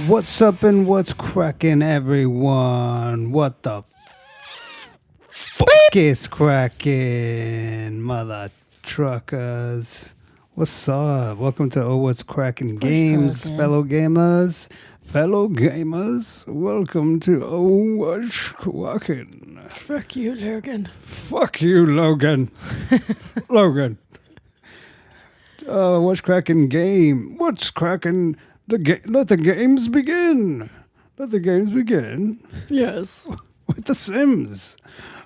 What's up and what's cracking, everyone? What the fuck is cracking, mother truckers? What's up? Welcome to What's Cracking Games, fellow gamers. Fellow gamers, welcome to What's Cracking. Fuck you, Logan. Fuck you, Logan. Logan. What's cracking game? What's cracking let the games begin. Let the games begin. Yes. With The Sims.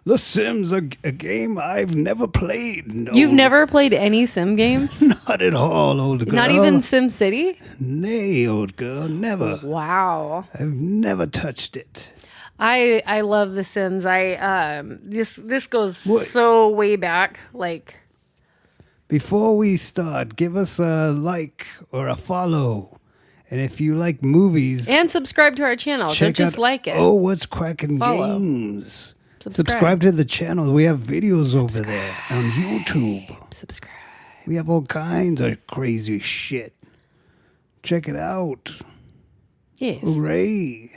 The Sims, a game I've never played. No. You've never played any Sim games? Not at all, old girl. Not even Sim City? Nay, old girl, never. Wow. I've never touched it. I love The Sims. This goes so way back. Like, before we start, give us a like or a follow. And if you like movies... And subscribe to our channel. Don't just like it. Oh, What's Cracking Follow. Games. Subscribe to the channel. We have videos over there on YouTube. Subscribe. We have all kinds of crazy shit. Check it out. Yes. Hooray.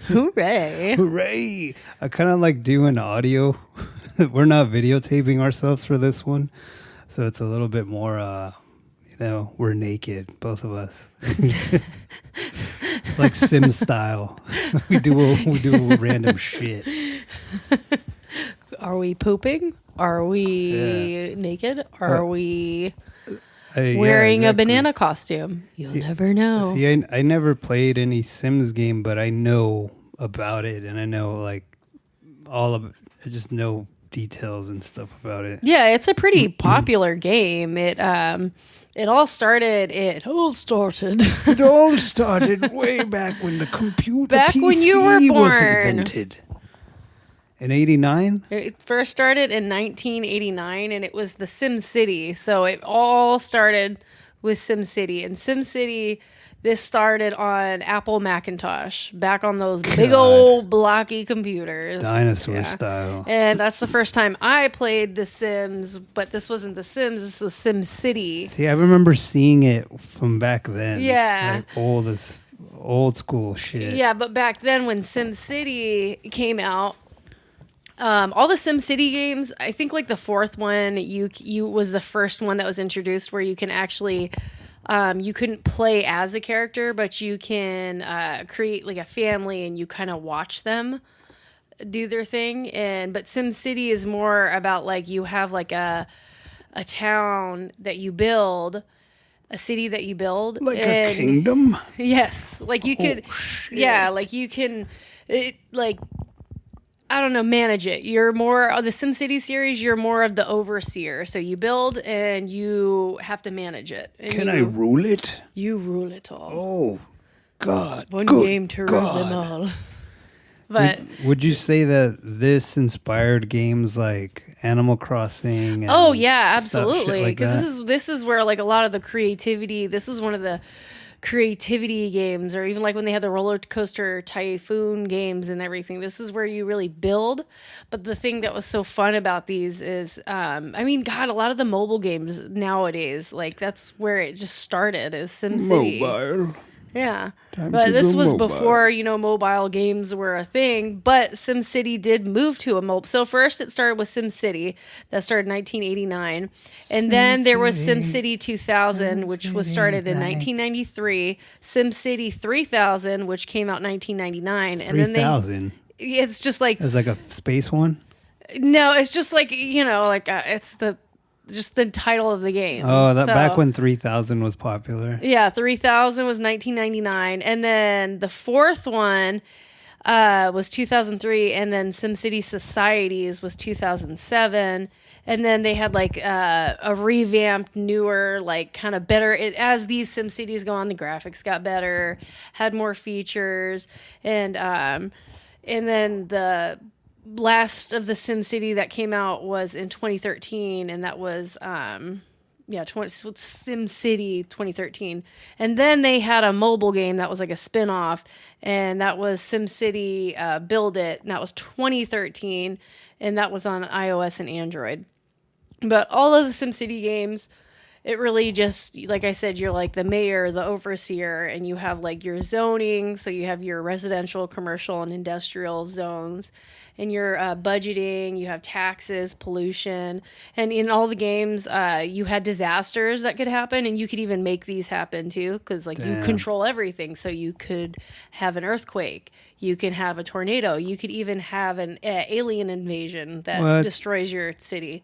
Hooray. Hooray. I kind of like doing audio. We're not videotaping ourselves for this one. So it's a little bit more... we're naked, both of us. Like Sim style. we do random shit. Are we pooping? Are we naked? Are we wearing a banana costume? You'll never know. See, I never played any Sims game, but I know about it, and I know like all of it. I just know details and stuff about it. Yeah, it's a pretty popular game. It all started way back when the computer back PC when you were born. Was invented. In 89? It first started in 1989, and it was the Sim City. So it all started with Sim City. And Sim City, this started on Apple Macintosh, back on those big old blocky computers. Dinosaur style. And that's the first time I played The Sims, but this wasn't The Sims, this was Sim City. See, I remember seeing it from back then. Yeah. Like old school shit. Yeah, but back then when Sim City came out, all the Sim City games, I think like the fourth one, you was the first one that was introduced where you can actually... you couldn't play as a character, but you can create like a family and you kind of watch them do their thing. But SimCity is more about like you have like a town that you build, a city that you build, like a kingdom. Yes, like you could, like you can, I don't know, manage it. You're more of the SimCity series. You're more of the overseer. So you build and you have to manage it. Can I rule it? You rule it all. Oh, God. One game to rule them all. But would you say that this inspired games like Animal Crossing? And yeah, absolutely. Because this is where like a lot of the creativity. This is one of the creativity games, or even like when they had the roller coaster typhoon games and everything. This is where you really build. But the thing that was so fun about these is a lot of the mobile games nowadays, like that's where it just started, is SimCity. Mobile. Yeah. But this was before, mobile games were a thing, but SimCity did move to a mobile. So first it started with SimCity. That started in 1989. And then there was SimCity 2000, which was started in 1993. SimCity 3000, which came out in 1999. 3000? It's just like... It's like a space one? No, it's just like, it's just the title of the game. Oh, back when 3000 was popular. Yeah, 3000 was 1999. And then the fourth one was 2003. And then SimCity Societies was 2007. And then they had like a revamped, newer, like kind of better. As these SimCities go on, the graphics got better, had more features. And then the last of the SimCity that came out was in 2013, and that was SimCity 2013. And then they had a mobile game that was like a spin-off, and that was SimCity Build It, and that was 2013, and that was on iOS and Android. But all of the SimCity games it really just, like I said, you're like the mayor, the overseer, and you have like your zoning. So you have your residential, commercial, and industrial zones, and your budgeting. You have taxes, pollution, and in all the games, you had disasters that could happen, and you could even make these happen too, because like you Damn. control everything. So you could have an earthquake, you can have a tornado, you could even have an alien invasion that What? destroys your city.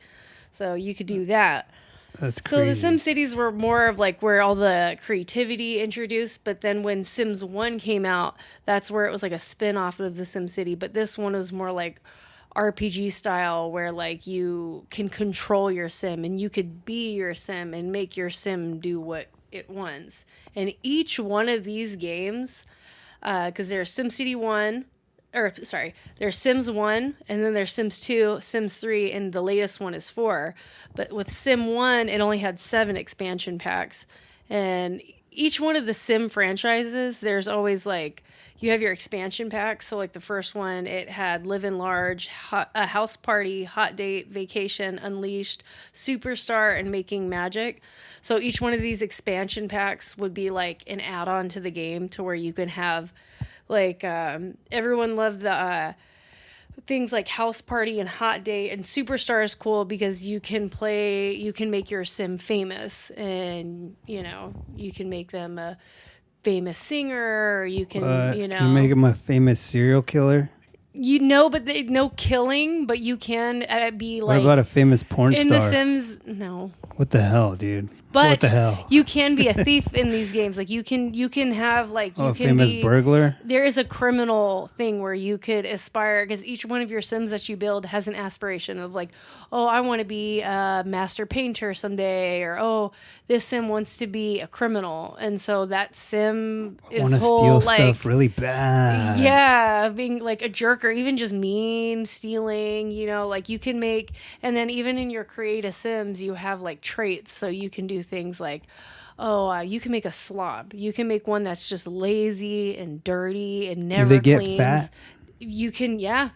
So you could do that. That's So the crazy. Sim Cities were more of like where all the creativity introduced, but then when Sims 1 came out, that's where it was like a spin-off of the Sim City, but this one was more like RPG style where like you can control your sim and you could be your sim and make your sim do what it wants. And each one of these games, because there's SimCity 1, or sorry, there's Sims 1, and then there's Sims 2, Sims 3, and the latest one is 4. But with Sim 1, it only had 7 expansion packs. And each one of the Sim franchises, there's always like, you have your expansion packs. So like the first one, it had Live in Large, a House Party, Hot Date, Vacation, Unleashed, Superstar, and Making Magic. So each one of these expansion packs would be like an add-on to the game to where you can have like everyone loved the things like House Party and Hot Date, and Superstar is cool because you can make your sim famous, and you know you can make them a famous singer, or you can Can you make him a famous serial killer? but no killing, but you can be like, What about a famous porn in star? The Sims. No. What the hell, dude? But what the hell? you can be a thief in these games. Like you can have like you Oh, a can famous be burglar? There is a criminal thing where you could aspire, because each one of your Sims that you build has an aspiration of like, oh, I want to be a master painter someday, or oh, this Sim wants to be a criminal, and so that Sim is Want to whole steal like stuff really bad. yeah, being like a jerk or even just mean, stealing, like you can make, and then even in your create a Sims, you have like traits, so you can do things like, you can make a slob. You can make one that's just lazy and dirty and never Do they get cleans. fat? You can, yeah.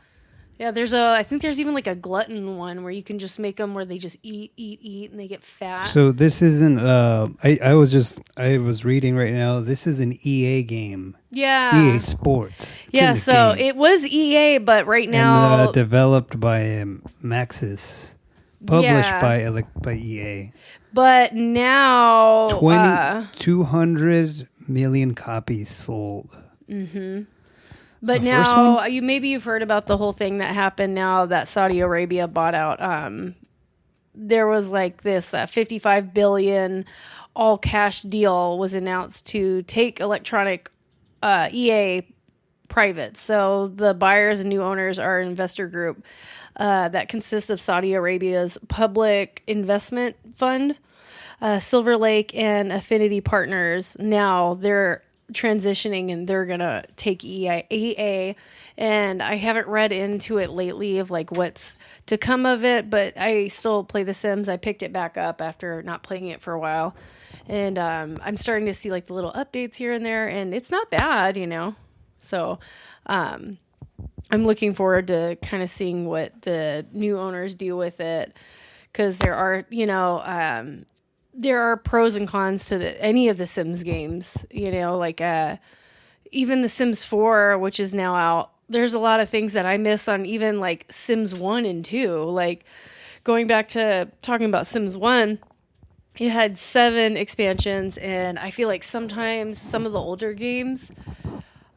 Yeah, I think there's even like a glutton one where you can just make them where they just eat, and they get fat. So this isn't, I was reading right now, this is an EA game. Yeah. EA Sports. It's Yeah, in the so game. it was EA, but right now... And developed by Maxis. Published Yeah. by EA. But now... 200 million copies sold. But The first now, one? you've heard about the whole thing that happened now that Saudi Arabia bought out. There was like this $55 billion all cash deal was announced to take electronic EA private. So the buyers and new owners are an investor group that consists of Saudi Arabia's public investment fund, Silver Lake, and Affinity Partners. Now they're transitioning and they're gonna take EA, and I haven't read into it lately of like what's to come of it, but I still play The Sims. I picked it back up after not playing it for a while, and I'm starting to see like the little updates here and there, and it's not bad, so I'm looking forward to kind of seeing what the new owners do with it, because there are there are pros and cons to any of the Sims games, like even the Sims 4, which is now out. There's a lot of things that I miss on even like Sims 1 and 2. Like going back to talking about Sims 1, it had 7 expansions, and I feel like sometimes some of the older games,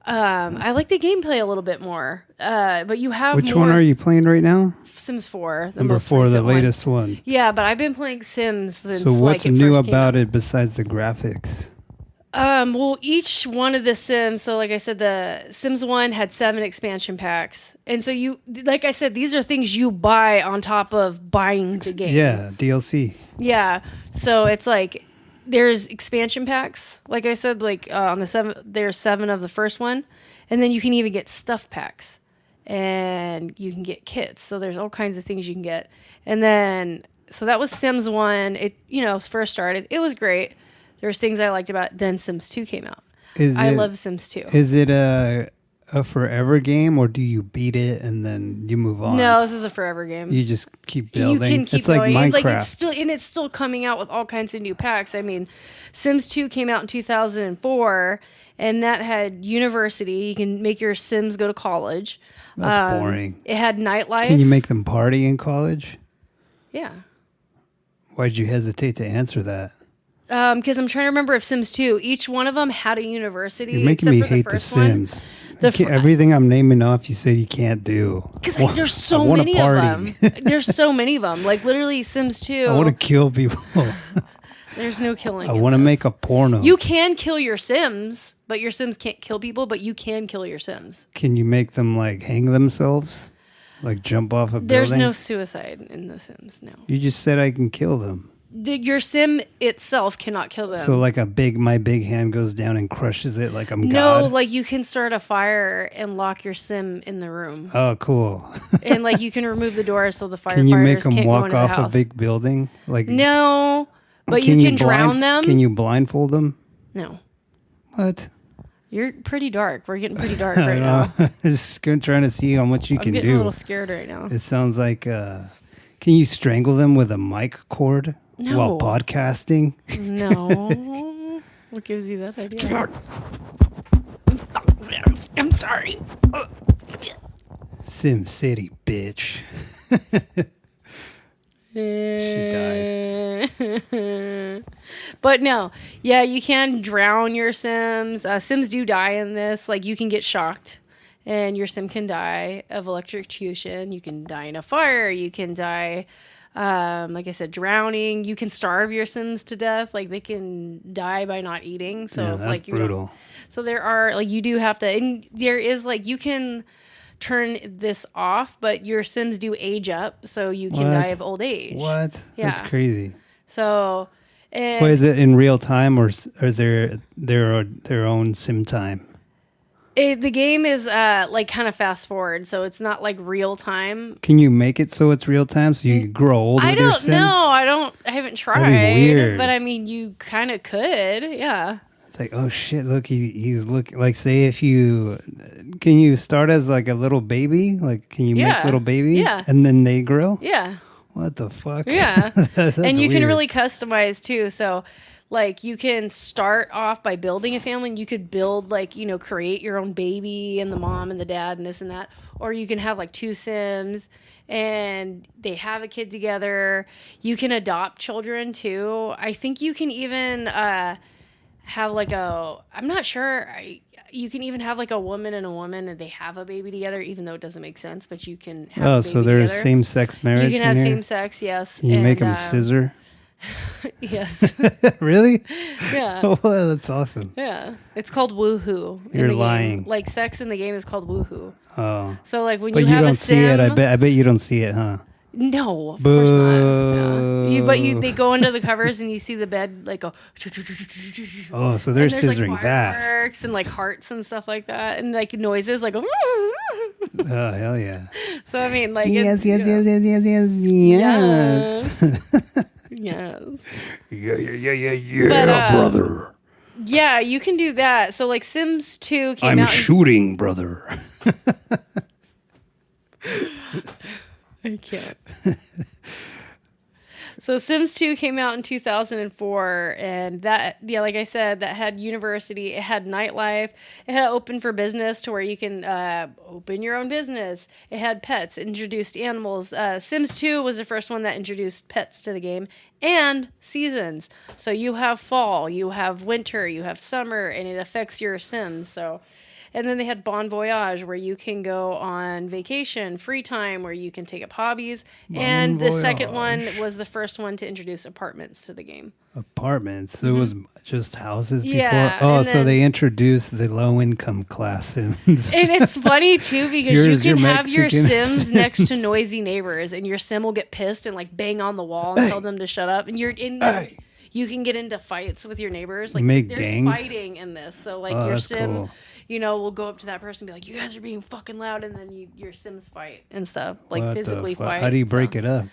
I like the gameplay a little bit more. But you have Which more. one are you playing right now? Sims 4. Number 4, the latest one. Yeah, but I've been playing Sims since So what's like, it new first came about out. it besides the graphics? Well, each one of the Sims, so like I said, the Sims 1 had 7 expansion packs. And so like I said, these are things you buy on top of buying the game. Yeah, DLC. Yeah. So it's like there's expansion packs. Like I said, like on the 7, there's 7 of the first one. And then you can even get stuff packs. And you can get kits. So there's all kinds of things you can get. And then, so that was Sims 1. It, first started. It was great. There was things I liked about it. Then Sims 2 came out. I love Sims 2. Is it a a forever game, or do you beat it and then you move on? No, this is a forever game. You just keep building. You can keep it's like going. Minecraft. Like it's still coming out with all kinds of new packs. I mean, Sims 2 came out in 2004, and that had university. You can make your Sims go to college. That's boring. It had nightlife. Can you make them party in college? Yeah. Why'd you hesitate to answer that? Because I'm trying to remember if Sims 2, each one of them had a university. You're making me hate the Sims. Everything I'm naming off, you said you can't do. Because there's so many of them. There's so many of them. Like literally Sims 2. I want to kill people. There's no killing. I want to make a porno. You can kill your Sims, but your Sims can't kill people, but you can kill your Sims. Can you make them like hang themselves? Like jump off a building? There's no suicide in The Sims, no. You just said I can kill them. Your Sim itself cannot kill them. So like my big hand goes down and crushes it like I'm God? No, like you can start a fire and lock your Sim in the room. Oh, cool. And like you can remove the doors so the firefighters can you make them can't walk go into off the house. a big building? Like no, but you can drown them. Can you blindfold them? No. What? You're pretty dark. We're getting pretty dark right now. Just trying to see how much you can do. I'm getting a little scared right now. It sounds like, can you strangle them with a mic cord while podcasting? No. What gives you that idea? I'm sorry. Sim City, bitch. She died. But no, yeah, you can drown your Sims. Sims do die in this. Like you can get shocked and your Sim can die of electrocution. You can die in a fire. You can die, like I said, drowning. You can starve your Sims to death. Like they can die by not eating. So if, that's like brutal. So there are like you do have to, and there is like you can turn this off, but your Sims do age up, so you can die of old age. What? Yeah. That's crazy. So, and is it in real time or is there their own sim time? The game is like kind of fast forward, so it's not like real time. Can you make it so it's real time so you can grow old with your sim? I haven't tried. That'd be weird. But I mean, you kind of could, yeah. It's like, oh shit! Look, he's looking like. Say, if you can you start as like a little baby? Like, can you make little babies? Yeah. And then they grow? Yeah. What the fuck? Yeah. And you weird. can really customize too. So, like, you can start off by building a family, and you could build like create your own baby and the mom and the dad and this and that, or you can have like two Sims and they have a kid together. You can adopt children too. I think you can even have like I'm not sure. You can even have like a woman and a woman and they have a baby together, even though it doesn't make sense, but you can have a baby so there's together. same-sex marriage. You can have same-sex, yes. Can you make them scissor? Yes. Really? Yeah. Oh, that's awesome. Yeah. It's called woohoo. You're lying. Like sex in the game is called woohoo. Oh. So like when but you you have don't a sim, see it. I bet you don't see it, huh? No, of Boo. course not. Yeah. They go under the covers and you see the bed like go. Oh, so they're scissoring like fast. fireworks and like hearts and stuff like that, and like noises like. Oh hell yeah! So I mean, like yes. Yes. Yeah, But, brother. Yeah, you can do that. So like Sims 2 came out. I'm shooting, brother. I can't. So Sims 2 came out in 2004, and that, yeah, like I said, that had university, it had nightlife, it had open for business to where you can open your own business. It had pets, introduced animals. Sims 2 was the first one that introduced pets to the game, and seasons. So you have fall, you have winter, you have summer, and it affects your Sims. So. And then they had Bon Voyage, where you can go on vacation, free time, where you can take up hobbies. And the second one was the first one to introduce apartments to the game. Apartments? So it was just houses before? Yeah, Oh, so they introduced the low-income class Sims. And it's funny, too, because you can have your Mexican Sims next to noisy neighbors, and your Sim will get pissed and, like, bang on the wall and tell them to shut up. And you can get into fights with your neighbors. Like, there's dangs? fighting in this. So, like, your Sim... Cool. Will go up to that person and be like, you guys are being fucking loud. And then your Sims fight and stuff. Like, what physically fight. How do you break it up?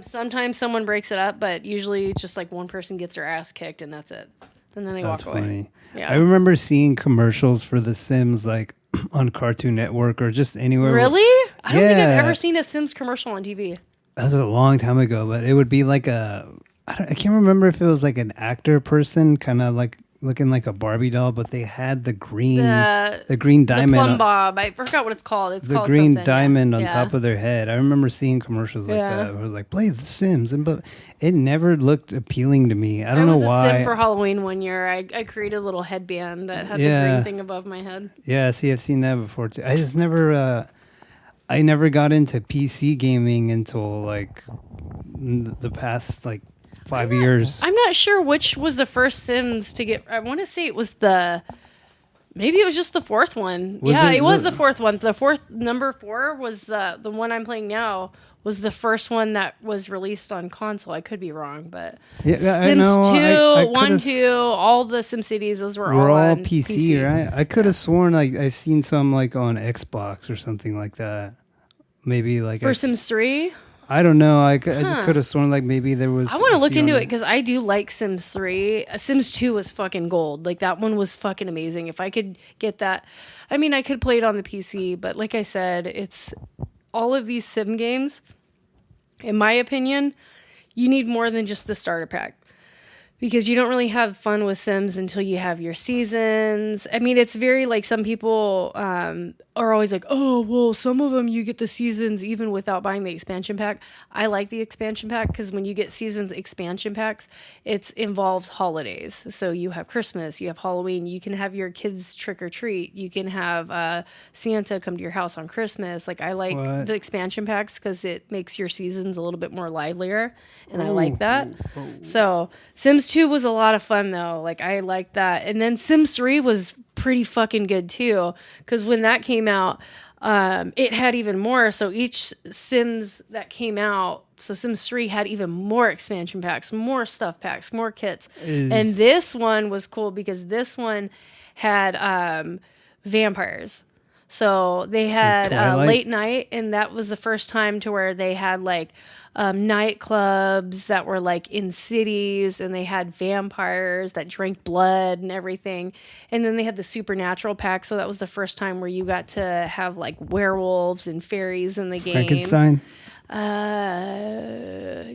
Sometimes someone breaks it up, but usually it's just like one person gets their ass kicked and that's it. And then they walk away. Funny. Yeah. I remember seeing commercials for The Sims, like, on Cartoon Network or just anywhere. Really? I don't think I've Yeah. ever seen a Sims commercial on TV. That was a long time ago, but it would be like I can't remember if it was like an actor person, kind of like looking like a Barbie doll, but they had the green The diamond, plumb bob. I forgot what it's called. It's the called green something, diamond yeah. on Yeah. top of their head. I remember seeing commercials like Yeah. that. It was like play The Sims, but it never looked appealing to me. I don't know was a why. Sim for Halloween one year. I created a little headband that had the Yeah. green thing above my head. Yeah, see, I've seen that before too. I just never. I never got into PC gaming until like the past like 5 years. I'm not sure which was the first Sims to get. I want to say it was maybe it was just the fourth one. Was Yeah, it it was the- the fourth one. The fourth number 4 was the one I'm playing now. Was the first one that was released on console. I could be wrong, but Yeah, I Sims know. 2, I 1, could've- 2, all the SimCities, those were We're all all on PC, right? I could have sworn like I've seen some like on Xbox or something like that. Maybe like For Sims 3? I don't know. I just could have sworn like maybe there was. I want to a look few into on it because I do like Sims 3. Sims 2 was fucking gold. Like that one was fucking amazing. If I could get that, I mean, I could play it on the PC, but like I said, it's all of these sim games. In my opinion, you need more than just the starter pack. Because you don't really have fun with Sims until you have your seasons. I mean, it's very like some people are always like, oh, well, some of them you get the seasons even without buying the expansion pack. I like the expansion pack because when you get seasons expansion packs, it involves holidays. So you have Christmas, you have Halloween, you can have your kids trick or treat, you can have Santa come to your house on Christmas. Like I like What? the expansion packs because it makes your seasons a little bit more livelier, and I like that. So Sims 2 was a lot of fun though. Like I liked that. And then Sims 3 was pretty fucking good too. Cause when that came out, it had even more. So each Sims that came out, so Sims 3 had even more expansion packs, more stuff packs, more kits. And this one was cool because this one had vampires. So they had Twilight? late night, and that was the first time to where they had like nightclubs that were like in cities, and they had vampires that drank blood and everything. And then they had the supernatural pack, so that was the first time where you got to have like werewolves and fairies in the game. Frankenstein.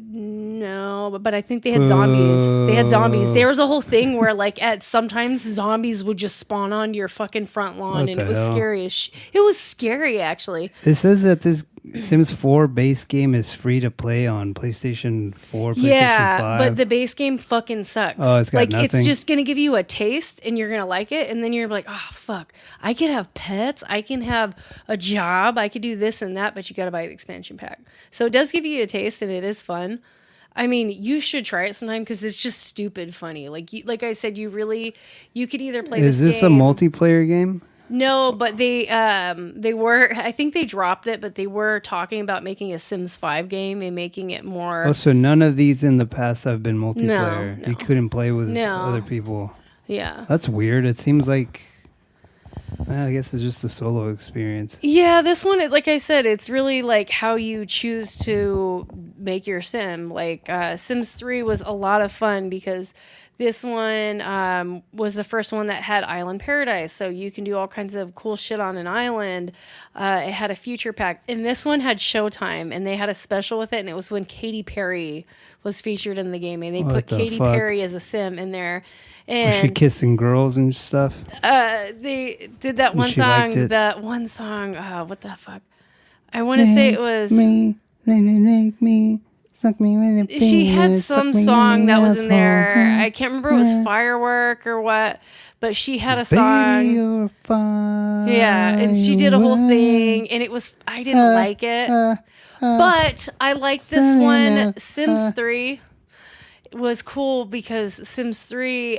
No, but I think they had zombies. They had zombies. There was a whole thing where like at sometimes zombies would just spawn onto your fucking front lawn, What and the it was hell? scary as it was scary actually. It says that this Sims 4 base game is free to play on PlayStation 4, PlayStation Yeah, 5. but the base game fucking sucks. Oh, it's got like nothing? it's just gonna give you a taste, and you're gonna like it, and then you're like, oh fuck, I could have pets, I can have a job, I could do this and that, but you gotta buy the expansion pack. So it does give you a taste, and it is fun. I mean, you should try it sometime because it's just stupid funny. Like I said, you could either play. Is this a game. multiplayer game? No, but they were. I think they dropped it, but they were talking about making a Sims 5 game and making it more. Oh, so none of these in the past have been multiplayer. No. You couldn't play with No. other people. Yeah. That's weird. It seems like, well, I guess it's just a solo experience. Yeah, this one, like I said, it's really like how you choose to make your sim. Like Sims 3 was a lot of fun because this one was the first one that had Island Paradise. So you can do all kinds of cool shit on an island. It had a future pack. And this one had Showtime, and they had a special with it. And it was when Katy Perry was featured in the game. And they What put the Katy fuck? Perry as a sim in there. Was she And kissing girls and stuff? they did that one she song. liked it? That one song. What the fuck? I want to say it was. Make me, suck me when it She had fingers, suck some me song in the that was in there. asshole. I can't remember if it was Firework or what, but she had a Baby, song. you're fine. Yeah, and she did a whole thing, and it was. I didn't like it, but I liked this one. Sims 3 was cool because Sims 3,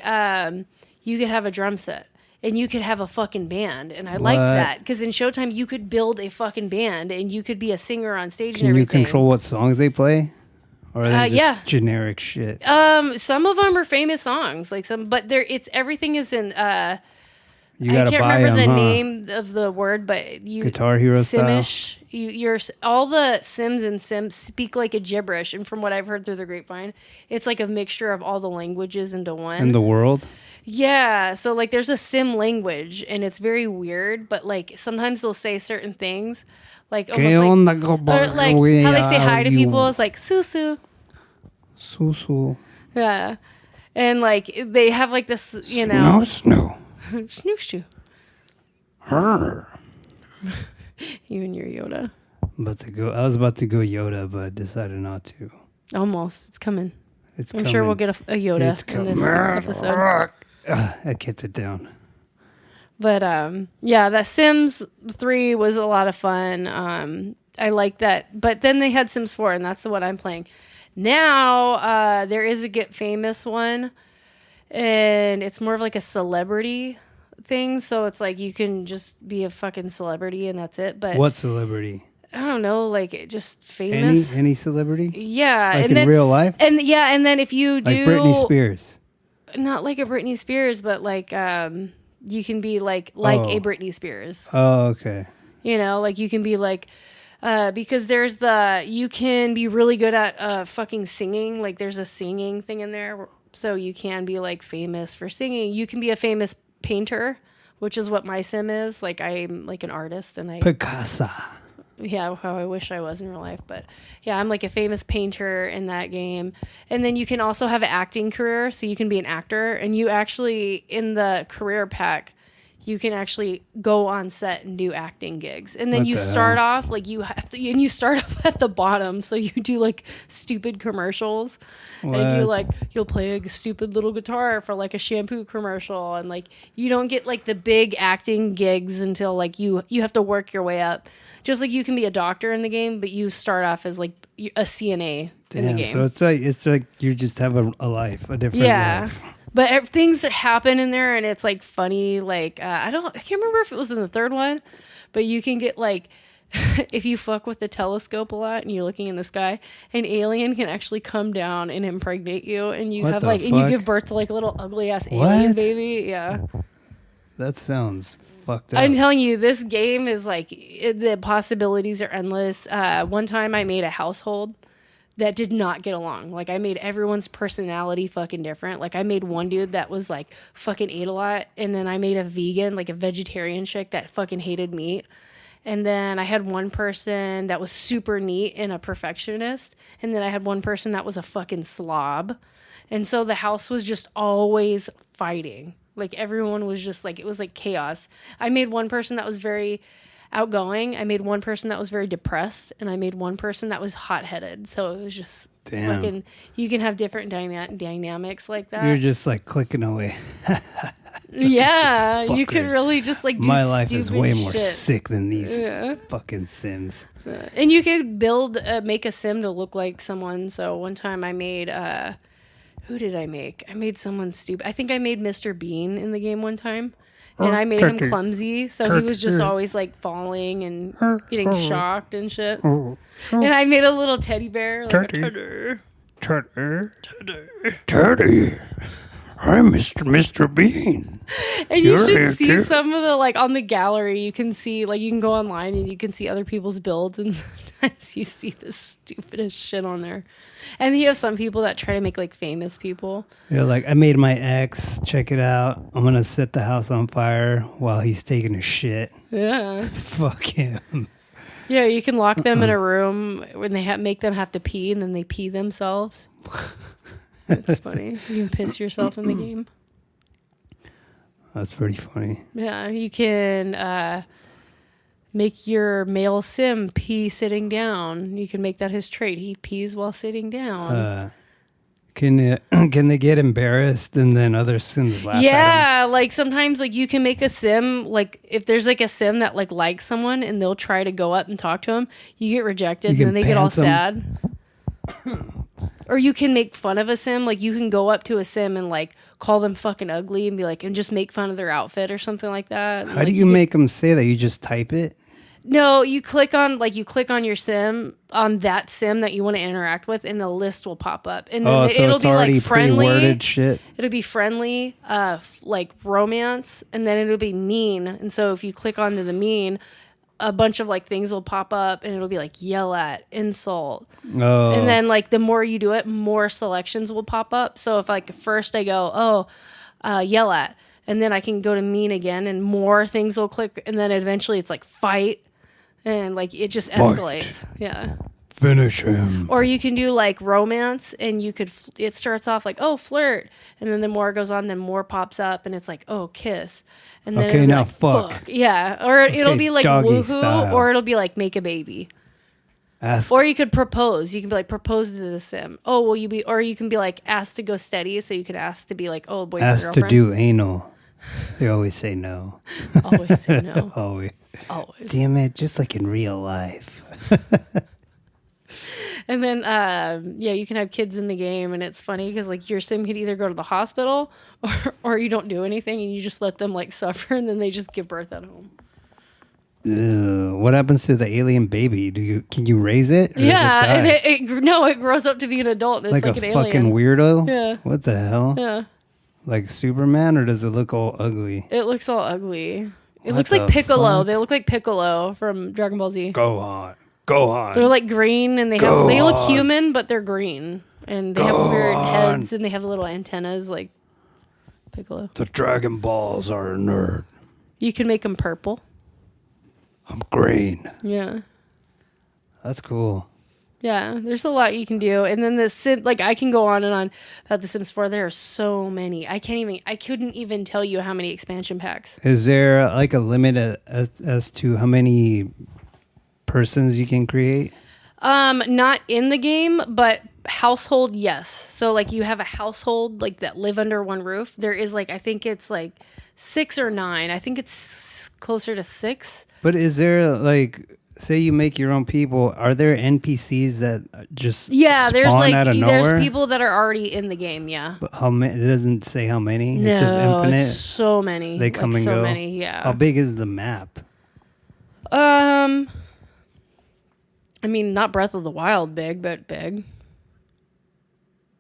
you could have a drum set. And you could have a fucking band. And I liked What? that. Because in Showtime, you could build a fucking band. And you could be a singer on stage and Can you everything. control what songs they play? Or are they just yeah. generic shit? Some of them are famous songs. But everything is in... You I gotta can't buy remember them, the huh? name. of the word, but you Guitar Hero Simish. You're all the Sims and Sims speak like a gibberish, and from what I've heard through the grapevine, it's like a mixture of all the languages into one. In the world. Yeah, so like there's a Sim language, and it's very weird, but like sometimes they'll say certain things, like almost like how they say hi to people is like susu. Susu. Yeah, and like they have like this, you know, snow. snoo. Her. You and your Yoda. I was about to go Yoda, but I decided not to. Almost, it's coming. I'm sure we'll get a Yoda in this episode. I kept it down. But yeah, that Sims 3 was a lot of fun. I like that. But then they had Sims 4, and that's the one I'm playing. Now, there is a Get Famous one, and it's more of like a celebrity thing. So it's like you can just be a fucking celebrity, and that's it. But what celebrity? I don't know, like just famous. Any celebrity? Yeah. Like and in real life? And yeah, and then if you do... Like Britney Spears. Not like a Britney Spears, but like you can be like a Britney Spears. Oh, okay. You know, like you can be like because you can be really good at fucking singing. Like there's a singing thing in there, so you can be like famous for singing. You can be a famous painter, which is what my sim is. Like I'm like an artist, and Picasso. Yeah, how I wish I was in real life. But yeah, I'm like a famous painter in that game. And then you can also have an acting career. So you can be an actor. And you actually, in the career pack, you can actually go on set and do acting gigs. And then What you the start hell? off like and you start off at the bottom. So you do like stupid commercials. And you'll play a stupid little guitar for like a shampoo commercial. And like you don't get like the big acting gigs until like you have to work your way up. Just like you can be a doctor in the game, but you start off as like a CNA in the game. So it's like you just have a life, a different life. But things happen in there, and it's like funny. Like I can't remember if it was in the third one, but you can get like if you fuck with the telescope a lot and you're looking in the sky, an alien can actually come down and impregnate you, and you and you give birth to like a little ugly ass alien baby. Yeah, that sounds fucked up. I'm telling you, this game is like the possibilities are endless. One time I made a household that did not get along. Like I made everyone's personality fucking different. Like I made one dude that was like fucking ate a lot, and then I made a vegan, like a vegetarian chick that fucking hated meat. And then I had one person that was super neat and a perfectionist, and then I had one person that was a fucking slob. And so the house was just always fighting. Like everyone was just like, it was like chaos. I made one person that was very outgoing. I made one person that was very depressed, and I made one person that was hot-headed. So it was just fucking, you can have different dynamics like that. You're just like clicking away. Yeah, you can really just like do my life is way shit. more sick than these fucking Sims. And you could make a sim to look like someone. So one time I made who did I make? I made someone stupid. I think I made Mr. Bean in the game one time. And I made him clumsy, so he was just always like falling and getting shocked and shit. And I made a little teddy bear, like a Teddy. I'm Mr. Bean. And you should see some of the, like, on the gallery, you can see, like, you can go online and you can see other people's builds, and sometimes you see the stupidest shit on there. And you have some people that try to make, like, famous people. You're like, I made my ex, check it out. I'm going to set the house on fire while he's taking a shit. Yeah. Fuck him. Yeah, you can lock them in a room when they make them have to pee, and then they pee themselves. It's funny. You can piss yourself in the game. That's pretty funny. Yeah, you can make your male sim pee sitting down. You can make that his trait. He pees while sitting down. Can they get embarrassed and then other sims laugh at Yeah, like sometimes like you can make a sim, like if there's like a sim that like likes someone and they'll try to go up and talk to him, you get rejected and then they get all sad. Or you can make fun of a sim. Like you can go up to a sim and like call them fucking ugly and be like, and just make fun of their outfit or something like that. How do you make them say that? You just type it? No, you click on your sim on that sim that you want to interact with, and the list will pop up, and then So it'll it's be already like friendly. pre-worded shit. It'll be friendly, like romance, and then it'll be mean. And so if you click onto the mean, a bunch of like things will pop up, and it'll be like yell at, insult, and then like the more you do it, more selections will pop up. So if like first I go, yell at, and then I can go to mean again, and more things will click, and then eventually it's like fight. And like it just escalates. Yeah. Finish him. Or you can do like romance, and you could it starts off like, oh, flirt, and then the more it goes on, then more pops up, and it's like, oh, kiss, and then Okay, now like, fuck. Yeah. Or it'll be like doggy woohoo, style. or it'll be like make a baby. Ask. Or you could propose. You can be like propose to the sim. Oh, will you be? Or you can be like asked to go steady, so you could ask to be like, oh, boyfriend, asked to girlfriend. do anal. They always say no. Always say no. Always. Always. Damn it! Just like in real life. And then, you can have kids in the game, and it's funny because like your sim could either go to the hospital, or you don't do anything and you just let them like suffer, and then they just give birth at home. What happens to the alien baby? Can you raise it? Or Yeah, does it die? and it grows up to be an adult, and it's like a an fucking alien. weirdo. Yeah. What the hell? Yeah, Like Superman, or does it look all ugly? it looks all ugly. It What looks the like Piccolo. fuck? They look like Piccolo from Dragon Ball Z. Go on. Go on. They're like green, and they look human, but they're green, and they have weird heads, and they have little antennas like Piccolo. The Dragon Balls are a nerd. You can make them purple. I'm green. Yeah. That's cool. Yeah, there's a lot you can do. And then the Sim, like I can go on and on about the Sims 4. There are so many. I couldn't even tell you how many expansion packs. Is there like a limit as to how many persons you can create? Not in the game, but household, yes. So like you have a household like that live under one roof. There is like, I think it's like 6 or 9. I think it's closer to 6. But is there like, say you make your own people, are there NPCs that just There's spawn like out of nowhere? there's people that are already in the game. Yeah. But how many? It doesn't say how many. No, It's just infinite. it's so many. They come and so go. many. Yeah. How big is the map? I mean, not Breath of the Wild big, but big.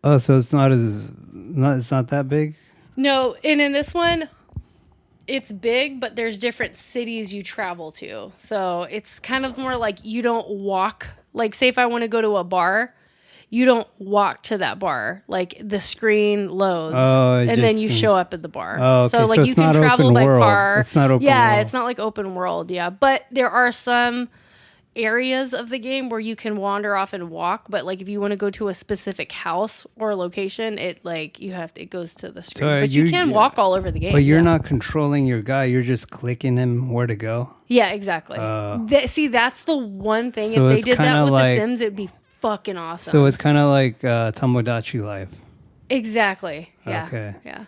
Oh, so it's not that big. No, and in this one, it's big, but there's different cities you travel to. So it's kind of more like you don't walk. Like, say if I want to go to a bar, you don't walk to that bar. Like the screen loads, and then you show up at the bar. Oh, okay. So like So you it's can not travel open by world. car. It's not open Yeah, world. it's not like open world. Yeah, but there are some areas of the game where you can wander off and walk, but like if you want to go to a specific house or location, it goes to the screen. So but you can walk all over the game. But you're not controlling your guy. You're just clicking him where to go. Yeah, exactly. See, that's the one thing. So If they it's did that kinda with like- The Sims, it'd be fucking awesome. So it's kind of like Tomodachi Life. Exactly. Yeah. Okay. Yeah.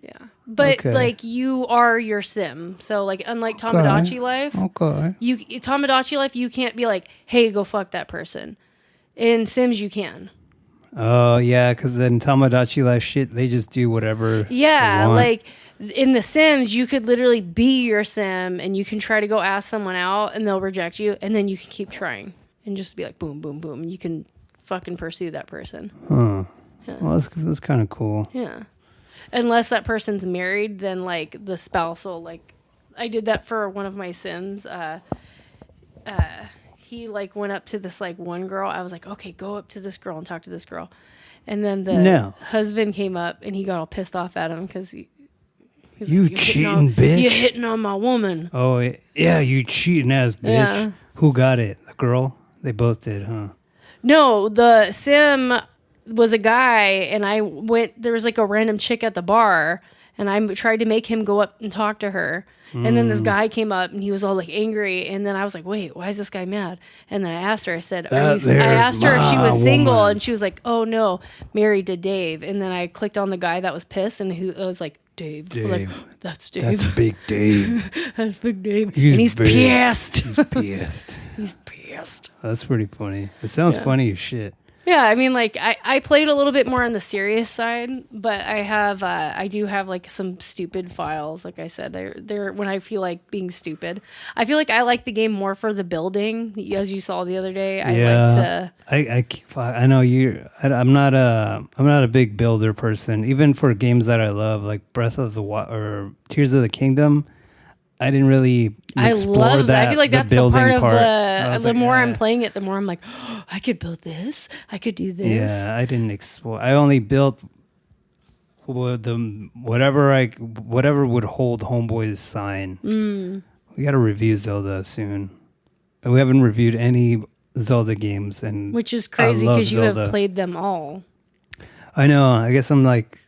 Yeah. But Okay. like you are your sim. So like unlike Tomodachi Life, Okay. Tomodachi Life, you can't be like, hey, go fuck that person. In Sims, you can. Oh yeah, because then Tomodachi Life shit, they just do whatever. Yeah, they want. like in The Sims, you could literally be your sim, and you can try to go ask someone out, and they'll reject you, and then you can keep trying and just be like, boom, boom, boom, and you can fucking pursue that person. Huh. Yeah. Well, that's kind of cool. Yeah, unless that person's married, then like the spouse will like. I did that for one of my Sims. He like went up to this like one girl. I was like, okay, go up to this girl and talk to this girl. And then the husband came up and he got all pissed off at him because he's you like, cheating bitch. You're hitting on my woman. Oh yeah, you cheating ass bitch. Yeah. Who got it? The girl? They both did, huh? No, the sim was a guy, and I went. There was like a random chick at the bar, and I tried to make him go up and talk to her. And then this guy came up, and he was all like angry. And then I was like, "Wait, why is this guy mad?" And then I asked her. I said, I asked her if she was single, woman. and she was like, "Oh no, married to Dave." And then I clicked on the guy that was pissed, and I was like, "Dave." I was like, that's Dave. That's Big Dave. That's Big Dave. He's and he's big. pissed. He's pissed. He's pissed. That's pretty funny. It sounds funny as shit. Yeah, I mean, like I played a little bit more on the serious side, but I do have like some stupid files. Like I said, they're when I feel like being stupid. I feel like I like the game more for the building, as you saw the other day. I like to. I know you. I'm not a big builder person. Even for games that I love, like Breath of the Wild or Tears of the Kingdom, I didn't really explore that. I feel like the that's the building part of the like, more I'm playing it, the more I'm like, oh, I could build this. I could do this. Yeah, I didn't explore. I only built whatever would hold Homeboy's sign. We got to review Zelda soon. We haven't reviewed any Zelda games, and Which is crazy because you Zelda. have played them all. I know. I guess I'm like.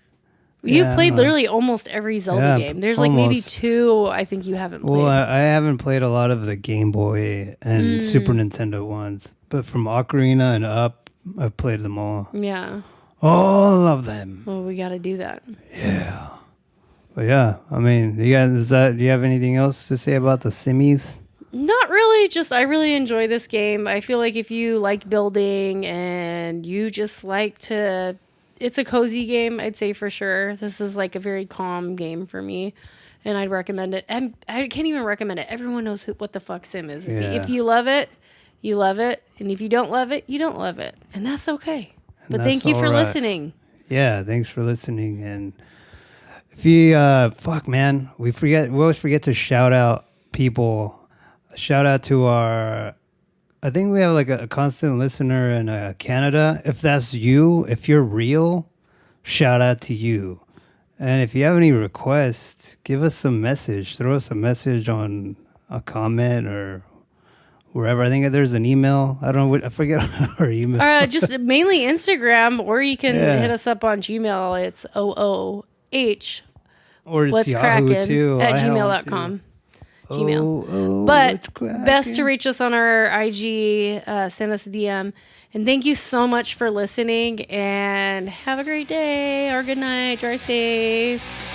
You've played literally almost every Zelda game. There's like maybe 2 I think you haven't played. Well, I haven't played a lot of the Game Boy and Super Nintendo ones, but from Ocarina and up, I've played them all. Yeah. All of them. Well, we got to do that. Yeah. But yeah, I mean, do you have anything else to say about the Simmies? Not really. Just I really enjoy this game. I feel like if you like building and you just like to, it's a cozy game. I'd say for sure. This is like a very calm game for me, and I'd recommend it. And I can't even recommend it. Everyone knows what the fuck Sim is. Yeah. If you love it, you love it, and if you don't love it, you don't love it, and that's okay. But thank you for listening. Yeah, thanks for listening. And if you man, we always forget to shout out people. Shout out to our, I think we have like a constant listener in Canada. If that's you, if you're real, shout out to you. And if you have any requests, give us a message. Throw us a message on a comment or wherever. I think there's an email. I don't know. I forget our email. Just mainly Instagram, or you can hit us up on Gmail. It's OOH. Or it's What's Yahoo crackin' too. at gmail.com. Gmail. But best to reach us on our IG, send us a DM. And thank you so much for listening, and have a great day or good night. Drive safe.